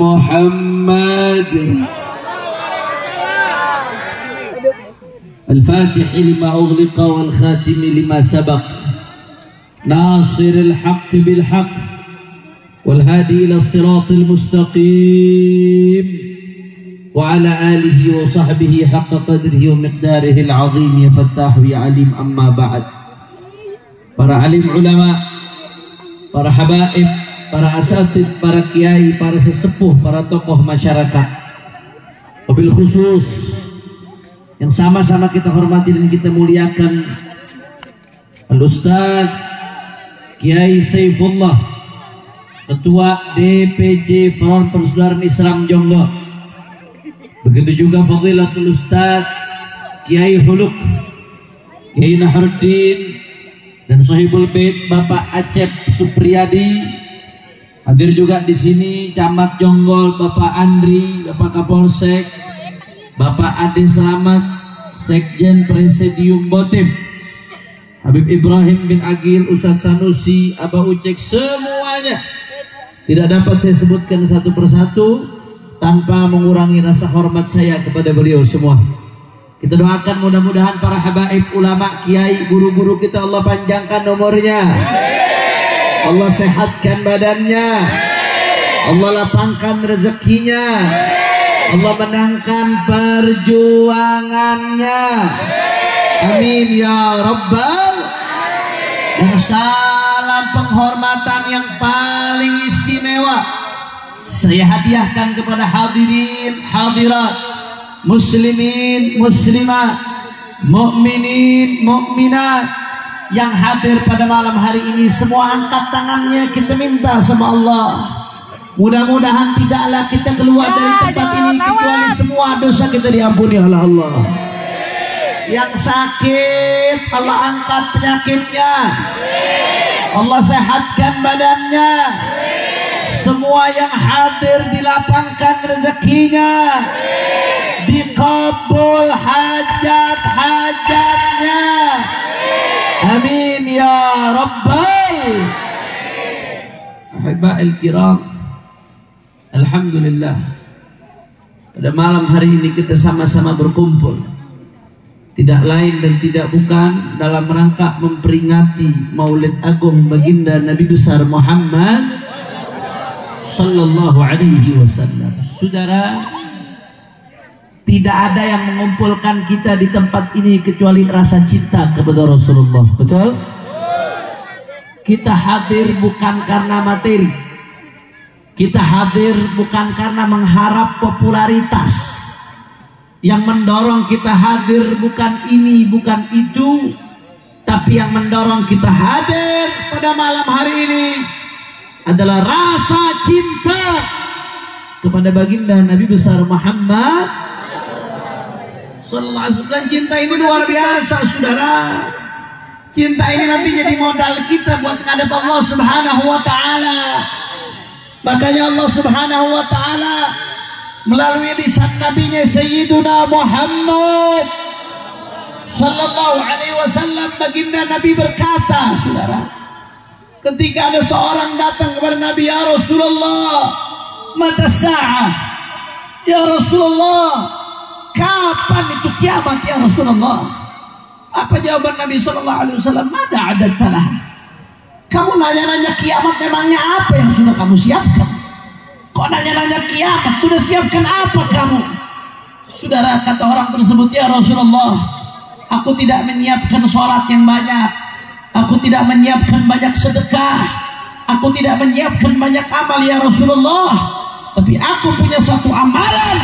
محمد الفاتح لما أغلق والخاتم لما سبق ناصر الحق بالحق والهادي إلى الصراط المستقيم وعلى آله وصحبه حق قدره ومقداره العظيم يا فتاح يا عليم. أما بعد, para alim ulama, para habaib, para asatid, para kiai, para sesepuh, para tokoh masyarakat, wabil khusus yang sama-sama kita hormati dan kita muliakan, Al-Ustaz Kiai Saifullah, Ketua DPJ Front Persaudaraan Islam Jonggol. Begitu juga Fadilatul Ustaz Kiai Huluk, Kiai Nahruddin, dan Sohibul Bait Bapak Acep Supriyadi. Hadir juga di sini Camat Jonggol Bapak Andri, Bapak Kapolsek, Bapak Ade Selamat, Sekjen Presidium Botim, Habib Ibrahim bin Agil, Ustadz Sanusi, Abah Ucek, semuanya tidak dapat saya sebutkan satu persatu tanpa mengurangi rasa hormat saya kepada beliau semua. Kita doakan mudah-mudahan para habaib, ulama, kiai, guru-guru kita Allah panjangkan nomornya, Allah sehatkan badannya, Allah lapangkan rezekinya, Allah menangkan perjuangannya. Amin ya Rabbal. Dan salam penghormatan yang paling istimewa saya hadiahkan kepada hadirin hadirat, muslimin muslimat, mukminin mukminat yang hadir pada malam hari ini. Semua angkat tangannya, kita minta sama Allah, mudah-mudahan tidaklah kita keluar dari tempat ini kecuali semua dosa kita diampuni oleh Allah. Yang sakit Allah angkat penyakitnya, Allah sehatkan badannya. Semua yang hadir dilapangkan rezekinya, dikabul hajat-hajatnya. Amin ya Rabbal. Ahiba'il kiram, alhamdulillah pada malam hari ini kita sama-sama berkumpul tidak lain dan tidak bukan dalam rangka memperingati Maulid Agung baginda Nabi besar Muhammad sallallahu alaihi wasallam. Saudara, tidak ada yang mengumpulkan kita di tempat ini kecuali rasa cinta kepada Rasulullah. Betul? Kita hadir bukan karena materi, kita hadir bukan karena mengharap popularitas. Yang mendorong kita hadir bukan ini, bukan itu, tapi yang mendorong kita hadir pada malam hari ini adalah rasa cinta kepada baginda Nabi besar Muhammad sallallahu alaihi wasallam. Cinta ini luar biasa, saudara. Cinta ini nanti jadi modal kita buat menghadap Allah Subhanahu wa taala. Makanya Allah Subhanahu wa taala melalui lisan nabinya Sayyiduna Muhammad sallallahu alaihi wasallam, baginda Nabi berkata, saudara, ketika ada seorang datang kepada Nabi, ya Rasulullah, mata sa'ah, ya Rasulullah, kapan itu kiamat ya Rasulullah? Apa jawaban Nabi sallallahu alaihi wasallam? Mada adatalah. Kamu nanya-nanya kiamat, memangnya apa yang sudah kamu siapkan? Kok nanya-nanya kiamat? Sudah siapkan apa kamu? Saudara, kata orang tersebut, ya Rasulullah, aku tidak menyiapkan sholat yang banyak, aku tidak menyiapkan banyak sedekah, aku tidak menyiapkan banyak amal ya Rasulullah, tapi aku punya satu amalan,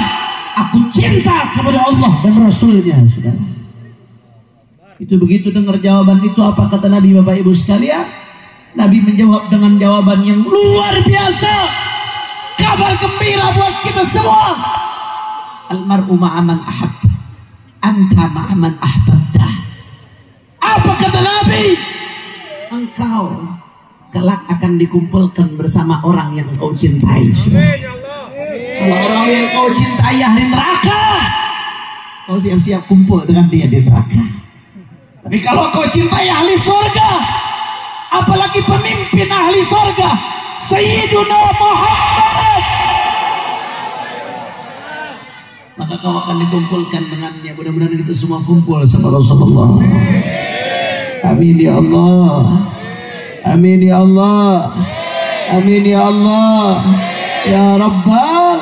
aku cinta kepada Allah dan Rasulnya. Saudara, itu begitu dengar jawaban itu, apa kata Nabi? Bapak Ibu sekalian, Nabi menjawab dengan jawaban yang luar biasa. Kabar gembira buat kita semua. Almar'u ma'aman ahab, anta ma'aman ahbabta. Apa kata Nabi? Engkau kelak akan dikumpulkan bersama orang yang engkau cintai. Kalau orang yang engkau cintai ahli neraka, kau siap-siap kumpul dengan dia di neraka. Tapi kalau kau cintai ahli surga, apalagi pemimpin ahli surga, Sayyiduna Muhammad maka kau akan dikumpulkan dengannya. Mudah-mudahan kita semua kumpul sama Rasulullah. Amin ya Allah. Amin ya Allah. Amin ya Allah. Ya Rabbal.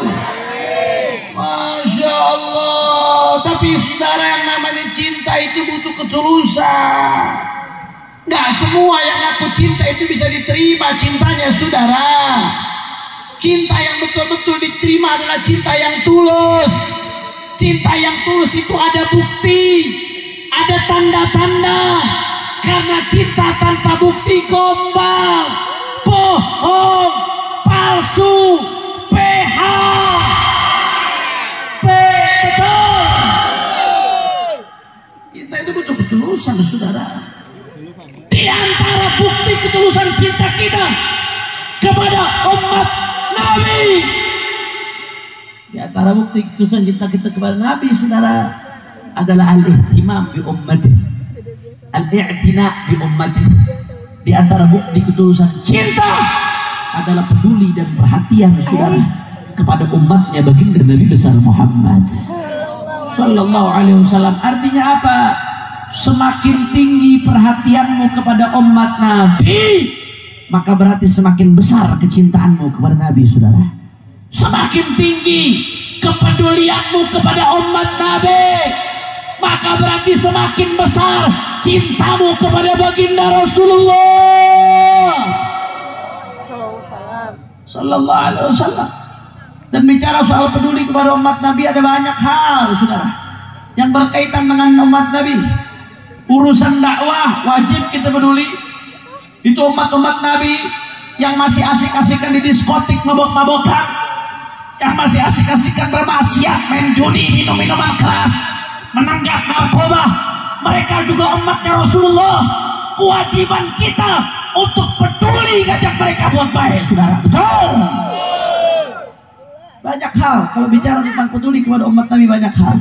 Masya Allah. Tapi saudara, yang namanya cinta itu butuh ketulusan. Gak semua yang ngaku cinta itu bisa diterima cintanya, saudara. Cinta yang betul-betul diterima adalah cinta yang tulus. Cinta yang tulus itu ada bukti, ada tanda-tanda. Karena cinta tanpa bukti gombal, bohong, palsu, PH, betul. Cinta itu butuh ketulusan, saudara. Di antara bukti ketulusan cinta kita kepada umat Nabi, di antara bukti ketulusan cinta kita kepada Nabi, saudara, adalah al-ihtimam bi ummati, al-i'tina bi ummati. Di antara bukti ketulusan cinta adalah peduli dan perhatian saudara kepada umatnya baginda Nabi besar Muhammad sallallahu alaihi wasallam. Artinya apa? Semakin tinggi perhatianmu kepada umat Nabi, maka berarti semakin besar kecintaanmu kepada Nabi, saudara. Semakin tinggi kepedulianmu kepada umat Nabi, maka berarti semakin besar cintamu kepada baginda Rasulullah sallallahu alaihi wasallam. Dan bicara soal peduli kepada umat Nabi, ada banyak hal, saudara, yang berkaitan dengan umat Nabi. Urusan dakwah wajib kita peduli. Itu umat-umat Nabi yang masih asik-asikan di diskotik, mabok-mabokan, yang masih asik-asikan bermaksiat, main judi, minum minuman keras, menenggak narkoba, mereka juga umatnya Rasulullah. Kewajiban kita untuk peduli ngajak mereka buat baik, saudara. Betul. Banyak hal, kalau bicara tentang peduli kepada umat Nabi, banyak hal.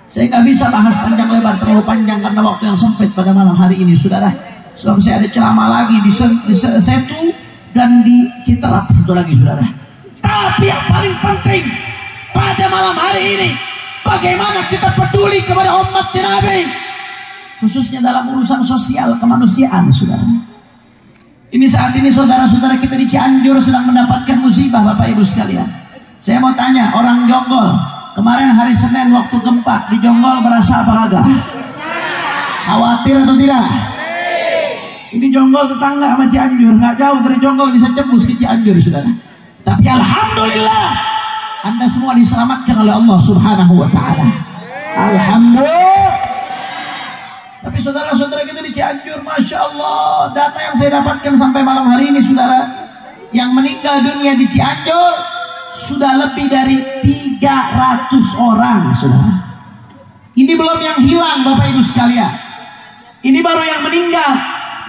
Saya nggak bisa bahas panjang lebar, terlalu panjang karena waktu yang sempit pada malam hari ini, saudara. Sebab saya ada ceramah lagi di Setu dan di Citerap, satu lagi, saudara. Tapi yang paling penting pada malam hari ini, bagaimana kita peduli kepada umat Nabi, khususnya dalam urusan sosial kemanusiaan, saudara. Ini saat ini saudara-saudara kita di Cianjur sedang mendapatkan musibah, Bapak Ibu sekalian. Saya mau tanya, orang Jonggol kemarin hari Senin waktu gempa di Jonggol berasa apa kagak? Khawatir atau tidak? Ini Jonggol tetangga sama Cianjur, nggak jauh dari Jonggol, bisa tembus ke Cianjur, saudara. Tapi alhamdulillah, Anda semua diselamatkan oleh Allah Subhanahu wa Ta'ala. Alhamdulillah. Tapi saudara-saudara kita di Cianjur, masya Allah, data yang saya dapatkan sampai malam hari ini, saudara, yang meninggal dunia di Cianjur sudah lebih dari 300 orang, saudara. Ini belum yang hilang, Bapak Ibu sekalian. Ini baru yang meninggal,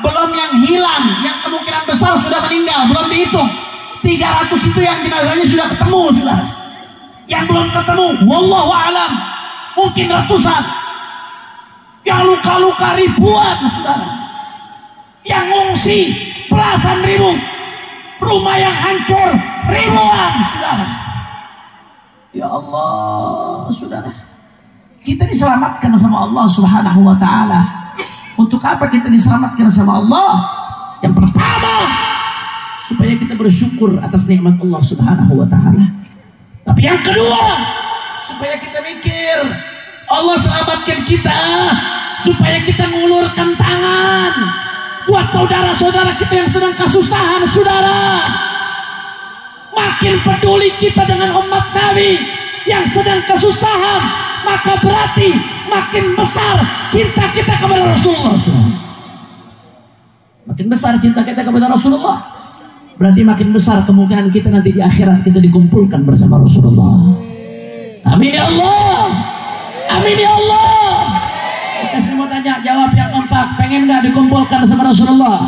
belum yang hilang, yang kemungkinan besar sudah meninggal, belum dihitung. 300 itu yang jenazahnya sudah ketemu, saudara. Yang belum ketemu, wallahu a'lam, mungkin ratusan. Yang luka-luka ribuan, saudara. Yang ngungsi belasan ribu. Rumah yang hancur ribuan, saudara. Ya Allah, saudara, kita diselamatkan sama Allah Subhanahu wa Ta'ala. Untuk apa kita diselamatkan sama Allah? Yang pertama, supaya kita bersyukur atas nikmat Allah Subhanahu wa Ta'ala. Tapi yang kedua, supaya kita mikir Allah selamatkan kita supaya kita ngulurkan tangan buat saudara-saudara kita yang sedang kesusahan, saudara. Makin peduli kita dengan umat Nabi yang sedang kesusahan, maka berarti makin besar cinta kita kepada Rasulullah. Makin besar cinta kita kepada Rasulullah, berarti makin besar kemungkinan kita nanti di akhirat kita dikumpulkan bersama Rasulullah. Amin ya Allah. Amin ya Allah. Kita semua tanya, jawab yang kompak, pengen gak dikumpulkan sama Rasulullah?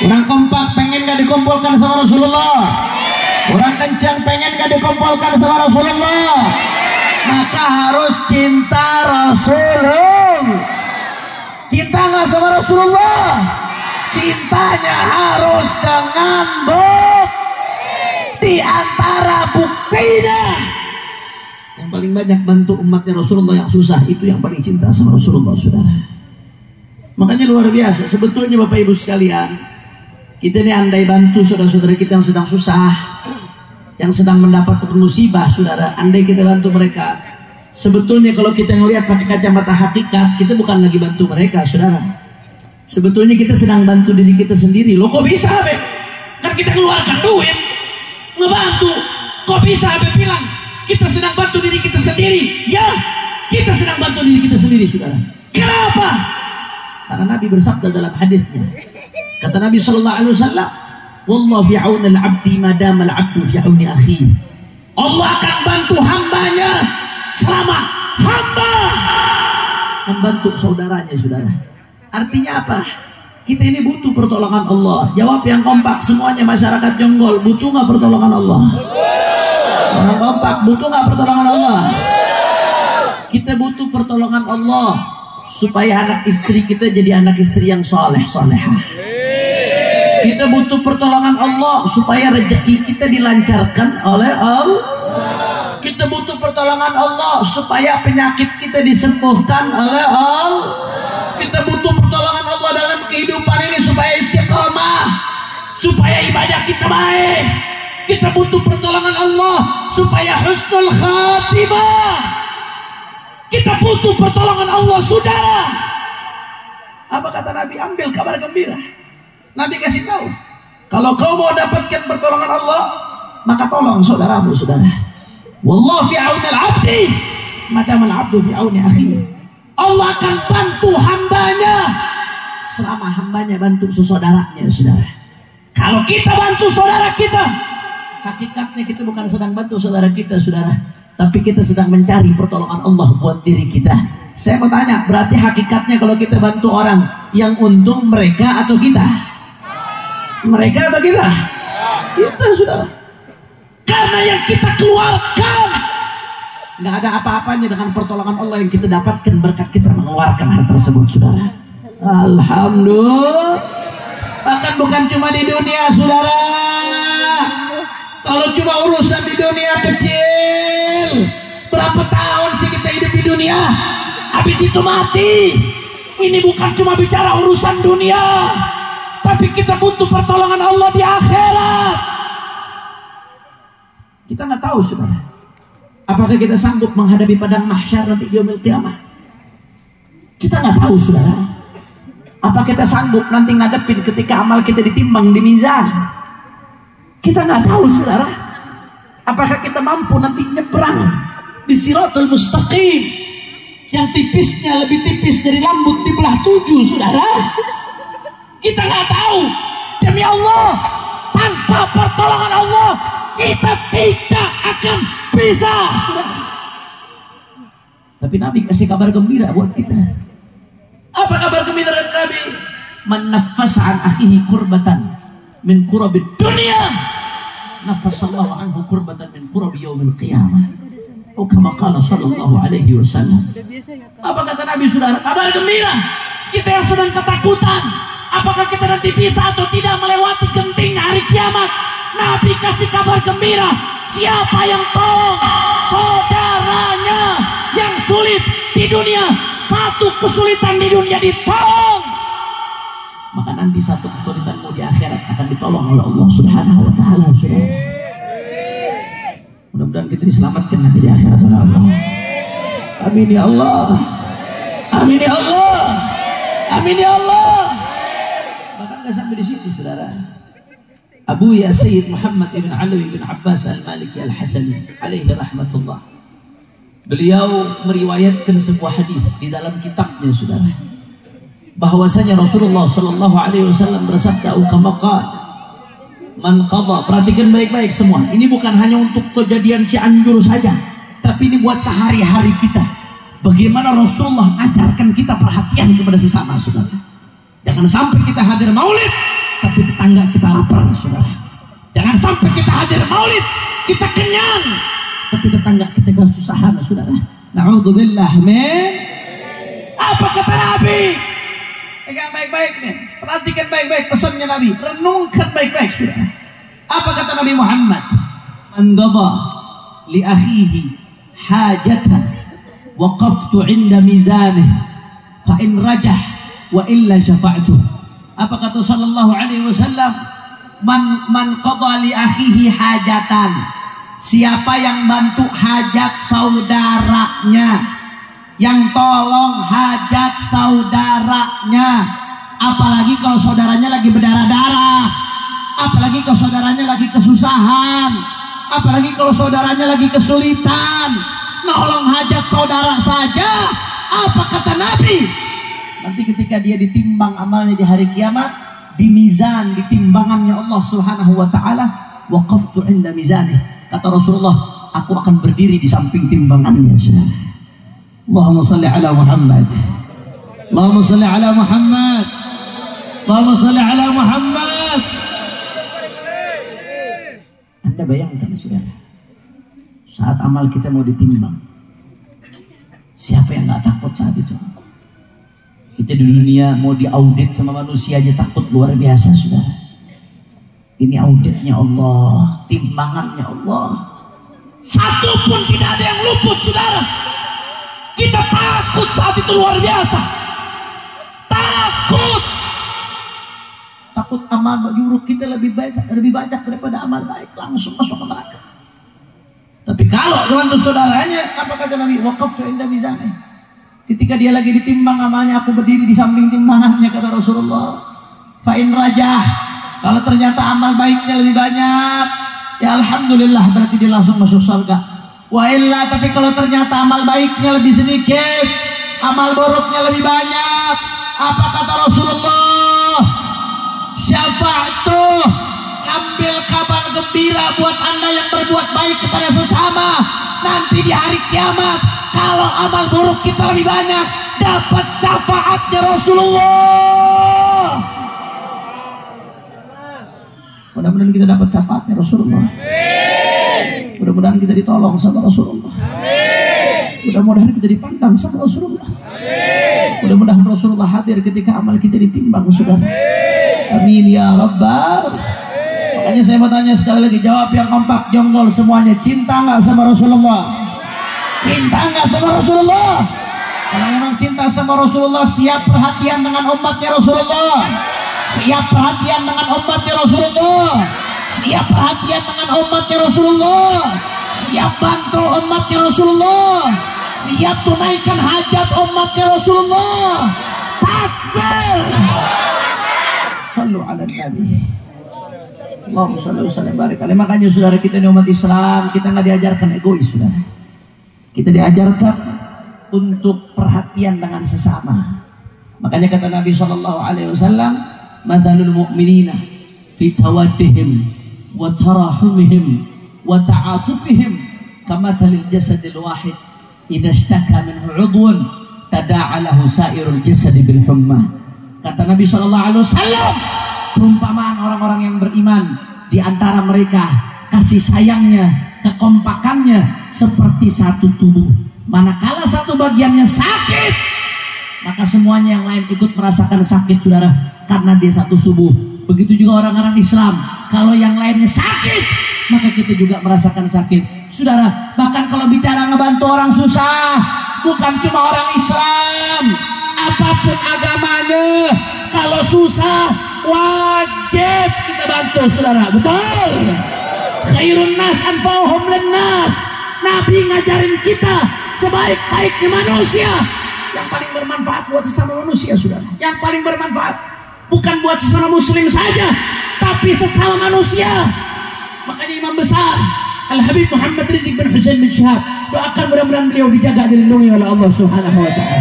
Orang kompak pengen gak dikumpulkan sama Rasulullah? Orang kencang pengen gak dikumpulkan sama Rasulullah? Maka harus cinta Rasulullah. Cinta gak sama Rasulullah? Cintanya harus dengan bukti. Di antara buktinya yang paling banyak bantu umatnya Rasulullah yang susah. Itu yang paling cinta sama Rasulullah, saudara. Makanya luar biasa. Sebetulnya Bapak Ibu sekalian, kita ini andai bantu saudara-saudara kita yang sedang susah, yang sedang mendapat musibah, saudara, andai kita bantu mereka, sebetulnya kalau kita ngelihat pakai kacamata hakikat, kita bukan lagi bantu mereka, saudara. Sebetulnya kita sedang bantu diri kita sendiri. Loh kok bisa, Be? Kan kita keluarkan duit ngebantu. Kok bisa, Be, bilang kita sedang bantu diri kita sendiri? Ya, kita sedang bantu diri kita sendiri, saudara. Kenapa? Karena Nabi bersabda dalam hadisnya, kata Nabi sallallahu alaihi wasallam, "Wallahu fi 'auni al-'abdi ma dama al-'abdu fi 'auni akhihi." Allah akan bantu hambanya selama hamba membantu saudaranya, saudara. Artinya apa? Kita ini butuh pertolongan Allah. Jawab yang kompak semuanya, masyarakat Jonggol, butuh nggak pertolongan Allah? Orang kompak, butuh nggak pertolongan Allah? Kita butuh pertolongan Allah supaya anak istri kita jadi anak istri yang soleh solehah. Kita butuh pertolongan Allah supaya rezeki kita dilancarkan oleh Allah. Kita butuh pertolongan Allah supaya penyakit kita disembuhkan oleh Allah. Kita butuh pertolongan Allah dalam kehidupan ini supaya istiqamah, supaya ibadah kita baik. Kita butuh pertolongan Allah supaya husnul khatimah. Kita butuh pertolongan Allah, saudara. Apa kata Nabi? Ambil kabar gembira. Nabi kasih tahu, kalau kau mau dapatkan pertolongan Allah, maka tolong saudaramu, saudara. Wallahu fi 'auni al-'abdi ma dama al-'abdu fi 'auni akhihi. Allah akan bantu hambanya selama hambanya bantu saudaranya, saudara. Kalau kita bantu saudara kita, hakikatnya kita bukan sedang bantu saudara kita, saudara, tapi kita sedang mencari pertolongan Allah buat diri kita. Saya mau tanya, berarti hakikatnya kalau kita bantu orang, yang untung mereka atau kita? Mereka atau kita? Kita, saudara. Karena yang kita keluarkan nggak ada apa-apanya dengan pertolongan Allah yang kita dapatkan berkat kita mengeluarkan hal tersebut, saudara. Alhamdulillah. Bahkan bukan cuma di dunia, saudara. Kalau cuma urusan di dunia kecil, berapa tahun sih kita hidup di dunia? Habis itu mati. Ini bukan cuma bicara urusan dunia, tapi kita butuh pertolongan Allah di akhirat. Kita nggak tahu, saudara, apakah kita sanggup menghadapi padang mahsyar nanti di yaumil qiyamah? Kita nggak tahu, saudara. Apa kita sanggup nanti ngadepin ketika amal kita ditimbang di mizan? Kita nggak tahu, saudara. Apakah kita mampu nanti nyebrang di Siratul Mustaqim yang tipisnya lebih tipis dari rambut dibelah 7, saudara? Kita nggak tahu. Demi Allah, tanpa pertolongan Allah kita tidak akan bisa, saudara. Tapi Nabi kasih kabar gembira buat kita. Apa kabar gembira dari Nabi? Man naffasa an akhihi kurbatan min kurabid dunia, naffasallahu anhu kurbatan min kurabi yaumil qiyamah. Oh, kama qala sallallahu alaihi wasallam. Apa kata Nabi, saudara? Kabar gembira. Kita yang sedang ketakutan, apakah kita nanti bisa atau tidak melewati genting hari kiamat? Nabi kasih kabar gembira. Siapa yang tolong saudaranya yang sulit di dunia, satu kesulitan di dunia ditolong, maka nanti satu kesulitanmu di akhirat akan ditolong oleh Allah Subhanahu wa taala, saudara. Mudah-mudahan kita diselamatkan nanti di akhirat oleh Allah. Amin ya Allah. Amin ya Allah. Amin ya Allah. Bahkan nggak sampai di situ, saudara. Abu ya Sayyid Muhammad ibn Ali ibn Abbas al-Maliki al-Hasani alaihi rahmatullah, beliau meriwayatkan sebuah hadis di dalam kitabnya, saudara, bahwasanya Rasulullah sallallahu alaihi wasallam bersabda, kama qala man qada. Perhatikan baik-baik semua. Ini bukan hanya untuk kejadian Cianjur saja, tapi ini buat sehari-hari kita. Bagaimana Rasulullah ajarkan kita perhatian kepada sesama, saudara. Jangan sampai kita hadir maulid tapi tetangga kita lapar, saudara. Jangan sampai kita hadir maulid kita kenyang tapi tetangga kita kesusahan, saudara. Na'udzubillah min. Apa kata Nabi? Pegang baik-baik nih, perhatikan baik-baik pesannya Nabi, renungkan baik-baik, saudara. Apa kata Nabi Muhammad? Man qada li akhihi hajatan waqaftu 'inda mizanih fa in rajah wa illa syafa'tu. Apa kata sallallahu alaihi wasallam? Man qada li akhihi hajatan, siapa yang bantu hajat saudaranya, yang tolong hajat saudaranya, apalagi kalau saudaranya lagi berdarah-darah, apalagi kalau saudaranya lagi kesusahan, apalagi kalau saudaranya lagi kesulitan, nolong hajat saudara saja. Apa kata Nabi? Nanti ketika dia ditimbang amalnya di hari kiamat, di mizan, di timbangannya Allah Subhanahu wa taala, waqaftu 'inda mizanih. Kata Rasulullah, aku akan berdiri di samping timbangannya. Allahumma shalli ala Muhammad. Allahumma shalli ala Muhammad. Allahumma shalli ala Muhammad. Anda bayangkan saudara, saat amal kita mau ditimbang, siapa yang nggak takut saat itu? Kita di dunia mau diaudit sama manusia aja takut luar biasa saudara. Ini auditnya Allah, timbangannya Allah. Satu pun tidak ada yang luput saudara. Kita takut saat itu luar biasa. Takut amal buruk kita lebih banyak daripada amal baik, langsung masuk ke neraka. Tapi kalau dengan saudaranya, apa kata Nabi? Waqaftu 'inda mizanih. Ketika dia lagi ditimbang amalnya, aku berdiri di samping timbangannya, kata Rasulullah. Fa in rajah, kalau ternyata amal baiknya lebih banyak, ya alhamdulillah, berarti dia langsung masuk surga. Wa illa, tapi kalau ternyata amal baiknya lebih sedikit, amal buruknya lebih banyak, apa kata Rasulullah? Syafa'tu, ambil kabar gembira buat Anda yang berbuat baik kepada sesama. Nanti di hari kiamat, kalau amal buruk kita lebih banyak, dapat syafaatnya Rasulullah. Mudah-mudahan kita dapat syafaatnya Rasulullah. Mudah-mudahan kita ditolong sama Rasulullah. Mudah-mudahan kita dipandang sama Rasulullah. Mudah-mudahan Rasulullah hadir ketika amal kita ditimbang, saudara. Amin ya Rabbal. Makanya saya mau tanya sekali lagi, jawab yang kompak, jonggol semuanya. Cinta nggak sama Rasulullah? Cinta nggak sama Rasulullah? Kalau memang cinta sama Rasulullah, siap perhatian dengan umatnya Rasulullah. Siap perhatian dengan umatnya Rasulullah. Siap perhatian dengan umatnya Rasulullah. Siap bantu umatnya Rasulullah. Siap tunaikan hajat umatnya Rasulullah. Takbir. Sallu ala Nabi. Allahumma shalli wa sallim barik alaihi. Makanya saudara, kita di umat Islam, kita nggak diajarkan egois saudara. Kita diajarkan untuk perhatian dengan sesama. Makanya kata Nabi SAW, mathalul mu'minina fi tawaddihim wa tarahumihim wa ta'atufihim kamathalil jasadil wahid idza ishtaka minhu 'udwun tada'a lahu sa'irul jasadi bil humma. Kata Nabi SAW, perumpamaan orang-orang yang beriman di antara mereka, kasih sayangnya, kekompakannya seperti satu tubuh. Manakala satu bagiannya sakit, maka semuanya yang lain ikut merasakan sakit saudara, karena dia satu tubuh. Begitu juga orang-orang Islam, kalau yang lainnya sakit, maka kita juga merasakan sakit saudara. Bahkan kalau bicara ngebantu orang susah, bukan cuma orang Islam, apapun agamanya, kalau susah wajib kita bantu saudara. Betul? Khairun nas anfa'uhum linnas. Nabi ngajarin kita sebaik-baiknya manusia, yang paling bermanfaat buat sesama manusia saudara. Yang paling bermanfaat bukan buat sesama muslim saja, tapi sesama manusia. Makanya imam besar Al-Habib Muhammad Rizik bin Husain bin Syihab, doakan mudah-mudahan beliau dijaga, dilindungi oleh Allah Subhanahu wa ta'ala.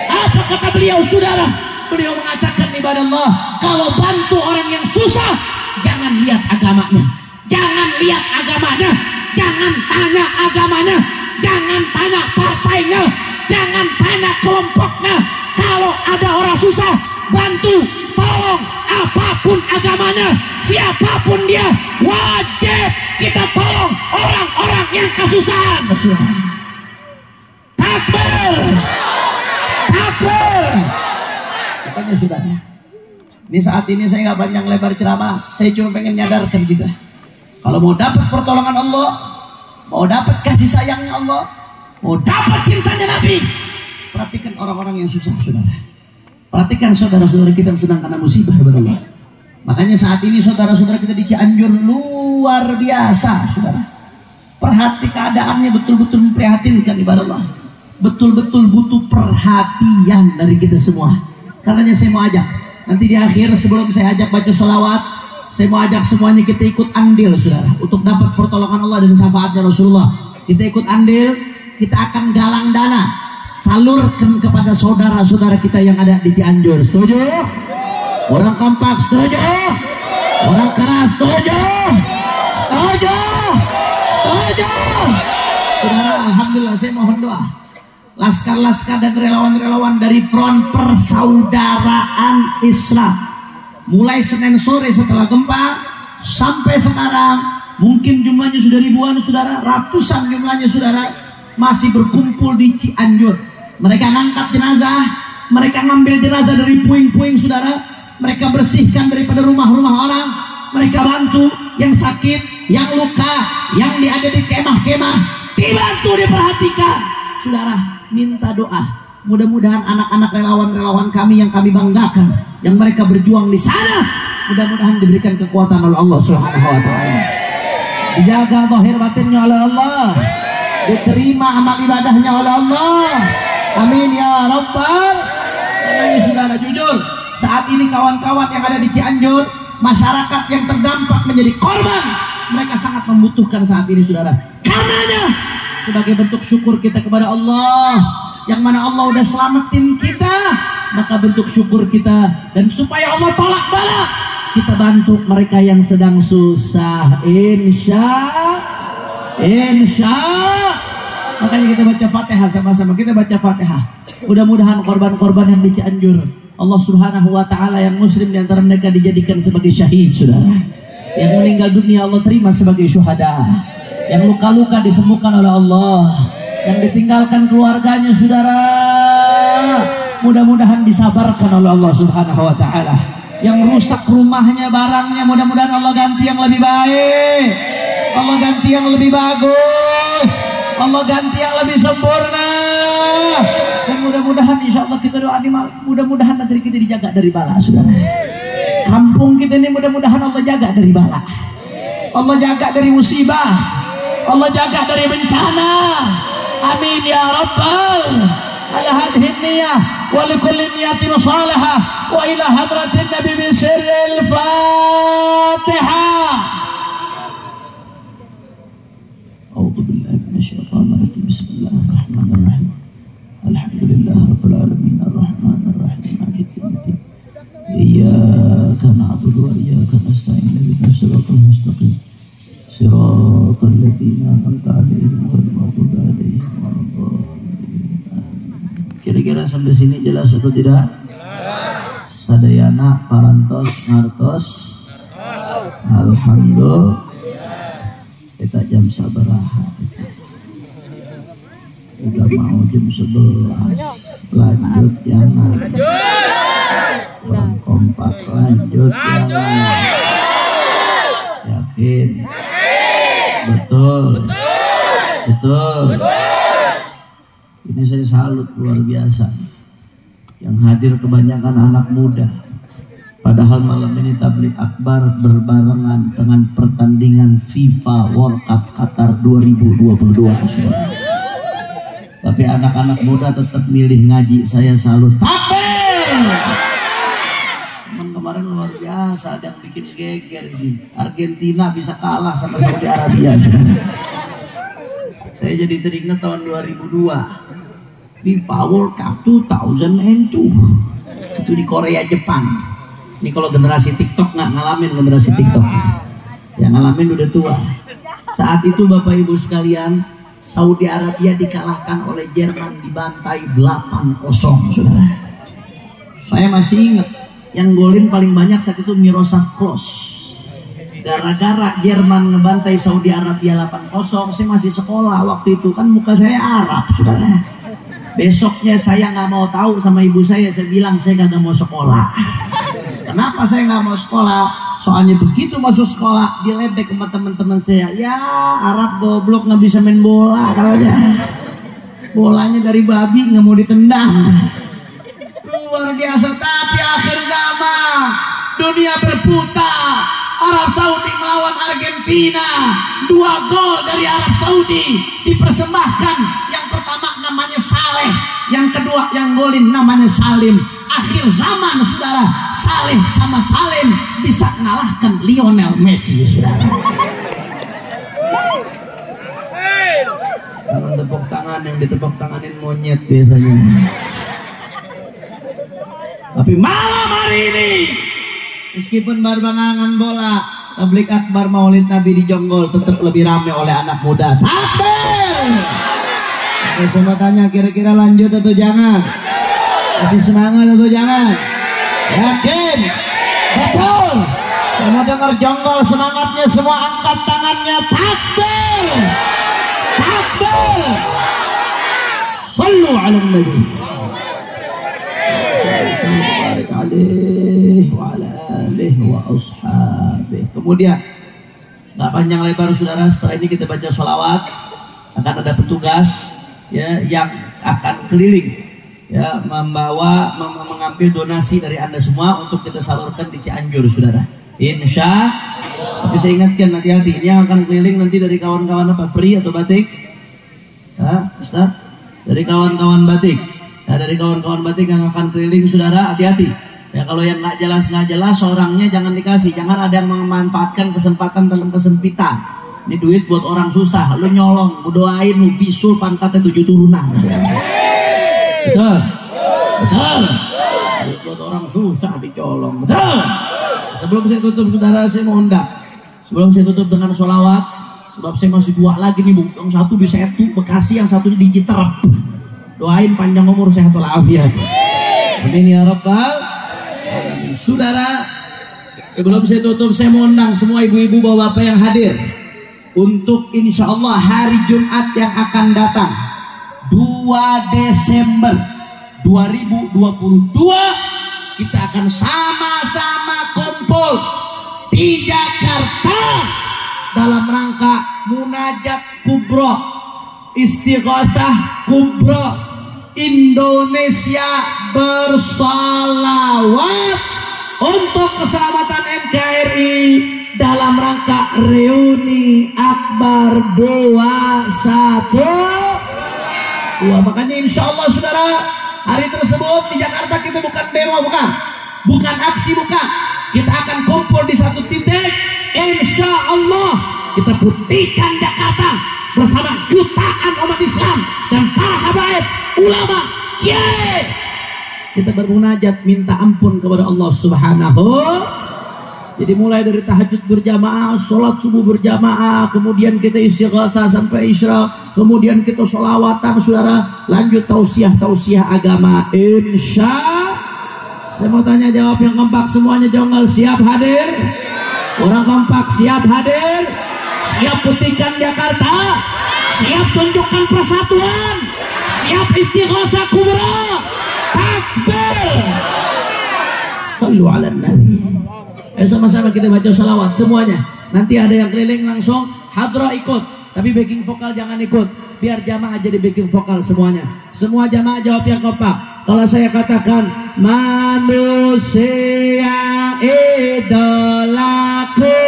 Apa kata beliau saudara? Beliau mengatakan, ibadah Allah, kalau bantu orang yang susah, jangan lihat agamanya, jangan lihat agamanya, jangan tanya agamanya, jangan tanya partainya, jangan tanya kelompoknya. Kalau ada orang susah, bantu, tolong, apapun agamanya, siapapun dia, wajib kita tolong orang-orang yang kesusahan. Takbir, takbir. Makanya sudah, ini saat ini saya nggak panjang lebar ceramah, saya cuma pengen nyadarkan kita, kalau mau dapat pertolongan Allah, mau dapat kasih sayangnya Allah, mau dapat cintanya Nabi, perhatikan orang-orang yang susah, saudara. Perhatikan saudara-saudara kita yang sedang kena musibah, Allah. Makanya saat ini saudara-saudara kita di Cianjur luar biasa, saudara. Perhati keadaannya, betul-betul memprihatinkan, ibadah Allah. Betul-betul butuh perhatian dari kita semua. Karenanya saya mau ajak, nanti di akhir sebelum saya ajak baca sholawat, saya mau ajak semuanya kita ikut andil, saudara, untuk dapat pertolongan Allah dan syafaatnya Rasulullah. Kita ikut andil, kita akan galang dana, salurkan kepada saudara-saudara kita yang ada di Cianjur. Setuju? Orang kompak setuju? Orang keras setuju? Setuju? Setuju? Saudara, alhamdulillah saya mohon doa. Laskar-laskar dan relawan-relawan dari Front Persaudaraan Islam, mulai Senin sore setelah gempa sampai sekarang, mungkin jumlahnya sudah ribuan, saudara, ratusan jumlahnya, saudara, masih berkumpul di Cianjur. Mereka ngangkat jenazah, mereka ngambil jenazah dari puing-puing, saudara, mereka bersihkan daripada rumah-rumah orang, mereka bantu yang sakit, yang luka, yang ada di kemah-kemah, dibantu, diperhatikan, saudara. Minta doa, mudah-mudahan anak-anak relawan-relawan kami yang kami banggakan, yang mereka berjuang di sana, mudah-mudahan diberikan kekuatan oleh Allah Subhanahu wa taala. Dijaga zahir batinnya oleh Allah, diterima amal ibadahnya oleh Allah. Amin ya rabbal alamin. Saudara, jujur, saat ini kawan-kawan yang ada di Cianjur, masyarakat yang terdampak menjadi korban, mereka sangat membutuhkan saat ini, saudara. Karenanya sebagai bentuk syukur kita kepada Allah, yang mana Allah udah selamatin kita, maka bentuk syukur kita, dan supaya Allah tolak bala, kita bantu mereka yang sedang susah, insya. Makanya kita baca Fatihah sama-sama, kita baca Fatihah. Mudah-mudahan korban-korban yang di Cianjur, Allah Subhanahu wa taala yang muslim di antara mereka dijadikan sebagai syahid, saudara. Yang meninggal dunia Allah terima sebagai syuhada. Yang luka-luka disembuhkan oleh Allah, yang ditinggalkan keluarganya, saudara, mudah-mudahan disabarkan oleh Allah Subhanahu wa taala. Yang rusak rumahnya, barangnya, mudah-mudahan Allah ganti yang lebih baik, Allah ganti yang lebih bagus, Allah ganti yang lebih sempurna. Dan mudah-mudahan insya Allah kita doa, mudah-mudahan negeri kita dijaga dari bala, saudara. Kampung kita ini mudah-mudahan Allah jaga dari bala, Allah jaga dari musibah, Allah jaga dari bencana. Amin ya rabbal. Ala hadhihi niyah wa likulli niyatin salihah wa ila hadratin nabi bi sirril Fatihah. A'udzu billahi minasyaitonir rajim. Bismillahirrahmanirrahim. Alhamdulillah rabbil alamin arrahmanir rahim maliki yaumiddin. Iyyaka na'budu wa iyyaka nasta'in ihdinas siratal mustaqim. Siratal ladzina an'amta 'alaihim ghairil maghdubi 'alaihim waladdallin. Kira-kira sampai sini jelas atau tidak? Jelas. Sadayana parantos ngartos. Alhamdulillah. Kita jam sabaraha. Udah mau jam 11. Lanjut jangan. Kurang kompak, lanjut jangan. Yakin? Betul. Ini saya salut luar biasa. Yang hadir kebanyakan anak muda. Padahal malam ini tabligh akbar berbarengan dengan pertandingan FIFA World Cup Qatar 2022. Tapi anak-anak muda tetap milih ngaji. Saya salut. Takbir! Kemarin luar biasa, ada yang bikin geger ini. Argentina bisa kalah sama Saudi Arabia. Saya jadi teringat tahun 2002 FIFA World Cup 2002 itu di Korea Jepang. Ini kalau generasi TikTok nggak ngalamin, generasi TikTok yang ngalamin udah tua. Saat itu Bapak Ibu sekalian, Saudi Arabia dikalahkan oleh Jerman dibantai 8-0, saudara. Saya masih ingat yang golin paling banyak saat itu Miroslav Klose. Gara-gara Jerman ngebantai Saudi Arabia 8-0, saya masih sekolah waktu itu, kan muka saya Arab, saudara. Besoknya saya nggak mau tahu sama ibu saya bilang saya nggak mau sekolah. Kenapa saya nggak mau sekolah? Soalnya begitu masuk sekolah diledek sama teman-teman saya. Ya Arab goblok nggak bisa main bola katanya. bolanya dari babi nggak mau ditendang. Luar biasa. Tapi akhir zaman dunia berputar, Arab Saudi melawan Argentina, 2 gol dari Arab Saudi dipersembahkan. Yang pertama namanya Saleh, yang kedua yang golin namanya Salim. Akhir zaman saudara, Saleh sama Salim bisa mengalahkan Lionel Messi saudara. Jangan tepuk tangan, yang ditepuk tanganin monyet biasanya. Tapi malam hari ini, meskipun baru mengangan bola, tablik akbar maulid Nabi di Jonggol tetap lebih ramai oleh anak muda. Takbir! Oke, semua tanya kira-kira lanjut atau jangan? Masih semangat atau jangan? Yakin? Betul? Saya mau dengar Jonggol semangatnya, semua angkat tangannya. Takbir! Takbir! Sallu ala Nabi. Kemudian nggak panjang lebar saudara, setelah ini kita baca sholawat, akan ada petugas ya yang akan keliling ya membawa mengambil donasi dari Anda semua untuk kita salurkan di Cianjur saudara. Insya. Tapi saya ingatkan hati-hati, ini yang akan keliling nanti dari kawan-kawan apa, peri atau batik? Ustaz? Dari kawan-kawan batik. Nah, dari kawan-kawan batik yang akan keliling saudara, hati-hati ya, kalau yang nggak jelas orangnya jangan dikasih. Jangan ada yang memanfaatkan kesempatan dalam kesempitan. Ini duit buat orang susah, lu nyolong, lu doain, lu bisul pantatnya 7 turunan. Betul? Betul? Duit buat orang susah dicolong. Betul? Sebelum saya tutup saudara, saya mau undang, sebelum saya tutup dengan sholawat, sebab saya masih 2 lagi nih Bu, yang satu di Setu Bekasi, yang satu di Citerep. Doain panjang umur, sehat walafiat. Amin ya rabbal alamin. Saudara, sebelum saya tutup, saya mau undang semua ibu-ibu bapak-bapak yang hadir untuk insya Allah hari Jumat yang akan datang 2 Desember 2022 kita akan sama-sama kumpul di Jakarta dalam rangka munajat kubro, istighatsah kubro, Indonesia bersalawat untuk keselamatan NKRI dalam rangka reuni akbar 212. Makanya insya Allah saudara, hari tersebut di Jakarta kita bukan demo, bukan aksi, kita akan kumpul di satu titik. Insya Allah kita putihkan Jakarta bersama jutaan umat Islam dan para habaib, ulama, kiai. Kita bermunajat minta ampun kepada Allah Subhanahu. Jadi mulai dari tahajud berjamaah, sholat subuh berjamaah, kemudian kita istighatsah sampai isyraq, kemudian kita sholawatan saudara, lanjut tausiah agama. Saya mau tanya jawab yang kompak semuanya. Jonggol siap hadir? Orang kompak siap hadir? Siap putihkan Jakarta? Siap tunjukkan persatuan? Siap istighatsah kubra? Takbir! Sallu ala Nabi. Sama-sama kita baca salawat semuanya. Nanti ada yang keliling langsung hadrah ikut, tapi backing vokal jangan ikut. Biar jamaah jadi backing vokal semuanya. Semua jamaah jawab yang kompak. Kalau saya katakan manusia idolaku,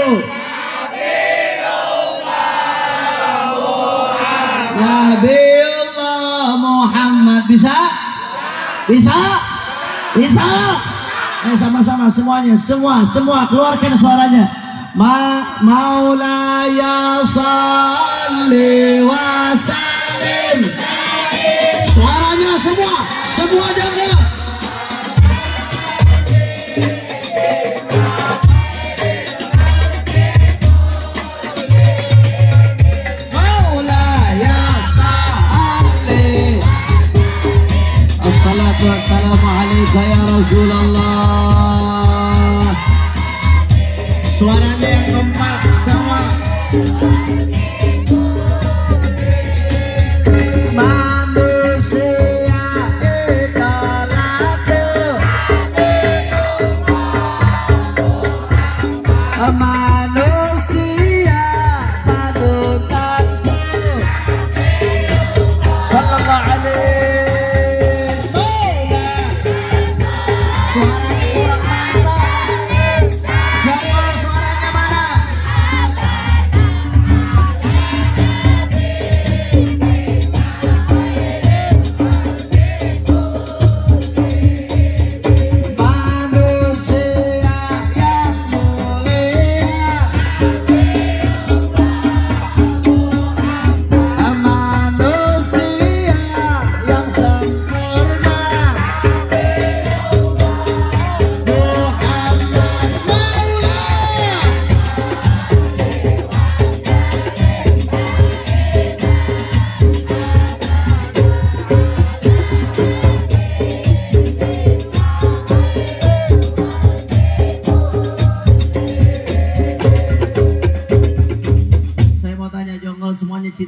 Nabiullah Muhammad. Bisa? Sama-sama semuanya, semua keluarkan suaranya. Maulaya salli wa sallim. Suaranya semua jaga. Maulaya salli. Assalatu wassalamu alaika ya Rasulullah. Suaranya yang kompak semua. Manusia idolaku, manusia panutanku. Sallallahu alaihi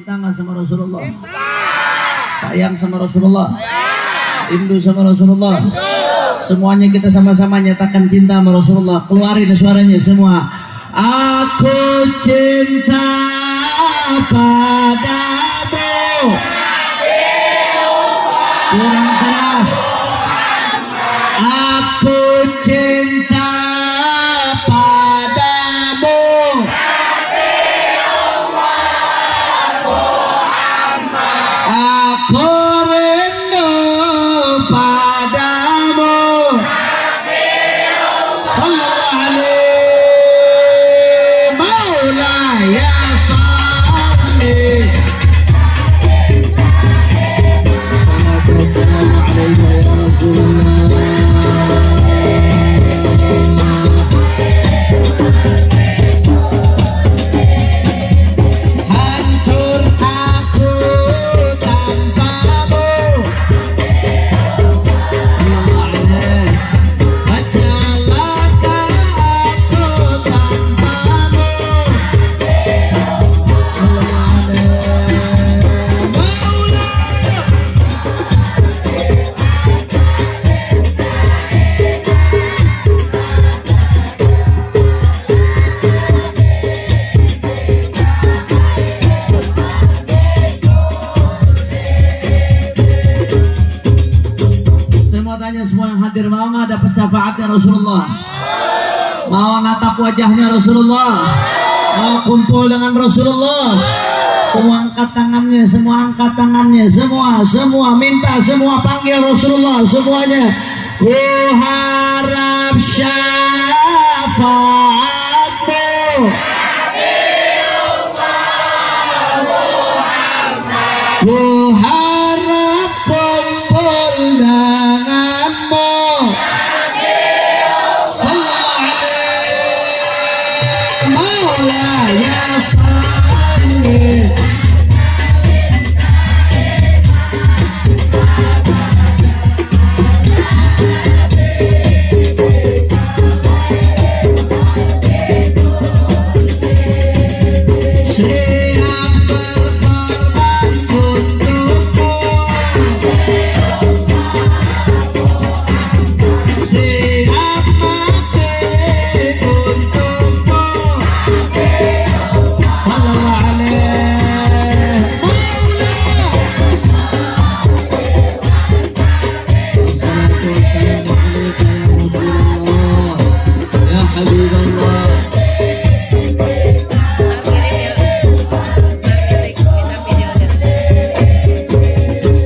cinta nggak sama Rasulullah? Sayang sama Rasulullah? Rindu sama Rasulullah? Semuanya kita sama-sama nyatakan cinta sama Rasulullah. Keluarin suaranya semua. Aku cinta padamu. Kurang keras. Aku cinta padamu. Aku rindu padamu. Sallallahu alaihi Maulaya salli. Assalamu alaikum ya Rasulullah. Hancur aku tanpamu. Celaka aku tanpamu. Semua tanya, semua yang hadir mau nggak dapat syafaatnya Rasulullah? Mau natap wajahnya Rasulullah? Mau kumpul dengan Rasulullah? Semua angkat tangannya, semua angkat tangannya, semua minta, semua panggil Rasulullah semuanya. Ku harap syafaatmu. Ku harap kumpul denganmu. Sallallahu alaihi Maulaya salli. Siap berkorban untukmu. Siap mati untukmu. Sallallahu alaihi Salatu wassalamu alaika ya Rasulullah, ya Habibullah.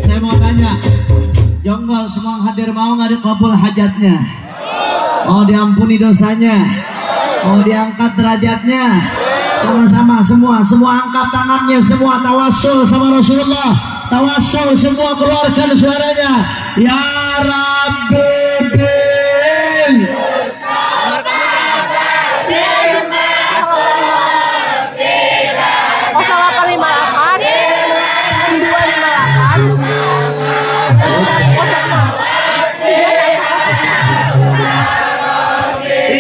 Saya mau tanya, Jonggol semua yang hadir mau nggak dikabul hajatnya? Mau diampuni dosanya? Mau diangkat derajatnya? Sama-sama semua angkat tangannya, semua tawassul sama Rasulullah. Tawassul semua, keluarkan suaranya. Ya Rabbi bil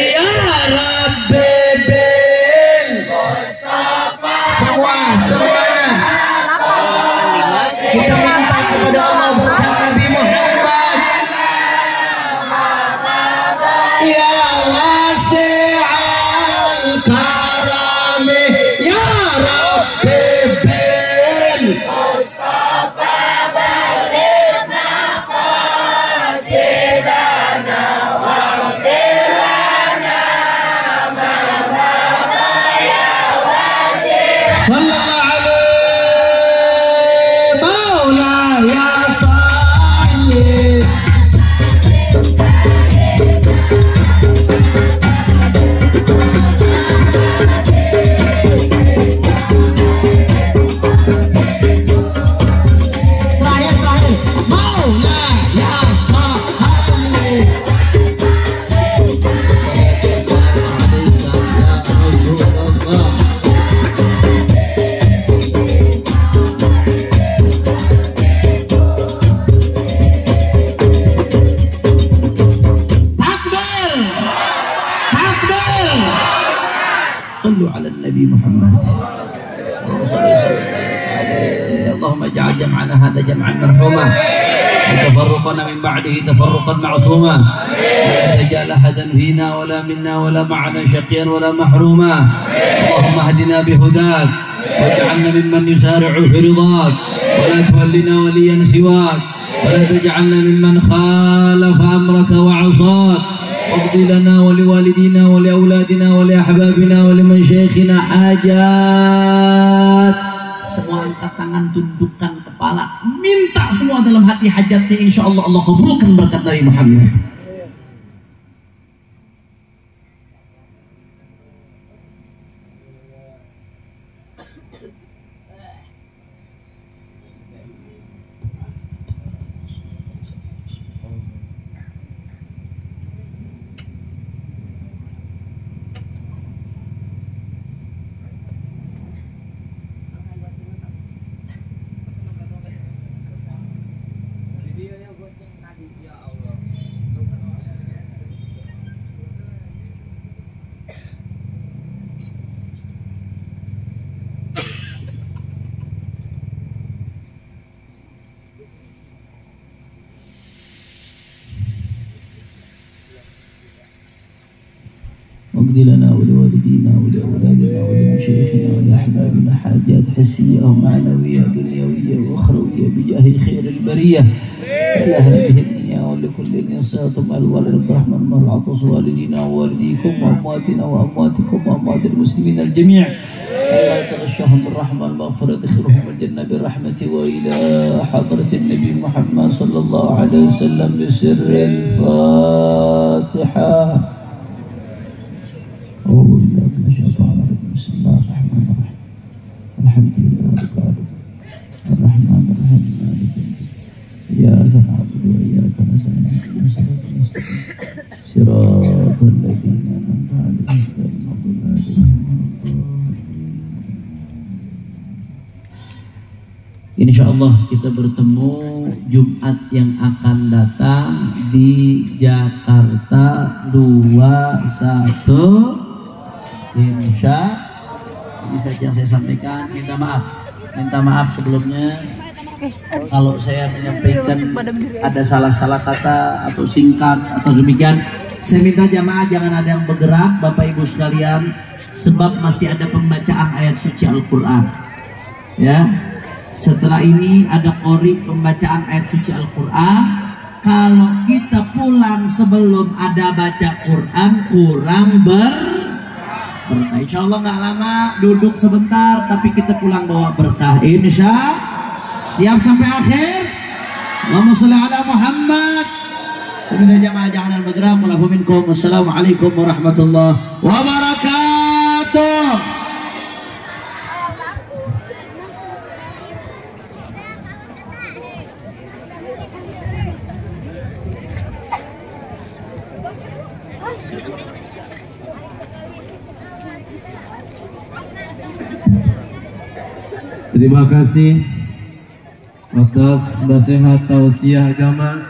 Ya Rabbi bil semuanya kita minta kepada Allah berkat Nabi Muhammad. اجعل جمعنا هذا جمعا مرحوما وتفرقنا من بعده تفرقا معصوما ولا تجعل أحدا فينا ولا منا ولا معنا شقيا ولا محروما اللهم اهدنا بهداك واجعلنا ممن يسارع في رضاك ولا تولنا وليا سواك ولا تجعلنا ممن خالف أمرك وعصاك واقض لنا ولوالدينا ولأولادنا ولأحبابنا ولمشايخنا حاجات. Semua angkat tangan, tundukkan kepala, minta semua dalam hati hajatnya, insya Allah Allah kabulkan berkat Nabi Muhammad. واقض لنا ولوالدينا ولأولادنا ولمشايخنا ولأحبابنا حاجات حسية ومعنوية دنيوية وأخروية بجاه خير البرية إلى هذه النية ولكل الإنسان الوالد الرحمن مع العطس والدينا ووالديكم وأمواتنا وأمواتكم وأموات المسلمين الجميع الله يتغشاهم بالرحمة المغفرة يدخلهم الجنة برحمة وإلى حضرة النبي محمد صلى الله عليه وسلم بسر الفاتحة. أعوذ بالله من الشيطان الرجيم بسم الله الرحمن الرحيم الحمد لله رب العالمين الرحمن الرحيم مالك يوم الدين إياك نعبد وإياك نستعين اهدنا الصراط المستقيم صراط الذين أنعمت عليهم غير المغضوب عليهم ولا الضالين. Insyaallah kita bertemu Jumat yang akan datang di Jakarta 21. Insya ini saja yang saya sampaikan. Minta maaf sebelumnya kalau saya menyampaikan ada salah-salah kata atau singkat atau demikian. Saya minta jamaah jangan ada yang bergerak, Bapak Ibu sekalian, sebab masih ada pembacaan ayat suci Al-Quran. Ya, setelah ini ada qori pembacaan ayat suci Al-Quran. Kalau kita pulang sebelum ada baca Quran kurang berkah. Insya Allah nggak lama, duduk sebentar, tapi kita pulang bawa berkah. Insya siap sampai akhir. Allahumma sholli ala Muhammad. Sebenarnya jamaah jangan bergerak. Wassalamualaikum warahmatullahi wabarakatuh. Terima kasih atas nasihat tausiah agama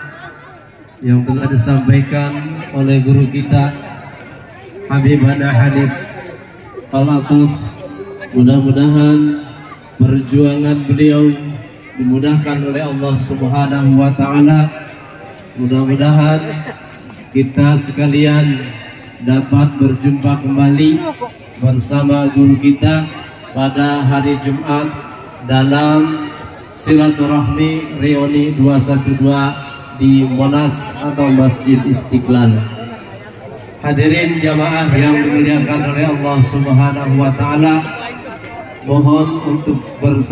yang telah disampaikan oleh guru kita Habibana Hanif Al-Atus. Mudah-mudahan perjuangan beliau dimudahkan oleh Allah Subhanahu wa taala. Mudah-mudahan kita sekalian dapat berjumpa kembali bersama guru kita pada hari Jumat dalam silaturahmi reuni 212 di Monas atau Masjid Istiqlal. Hadirin jamaah yang dimuliakan oleh Allah Subhanahu wa taala, mohon untuk bersama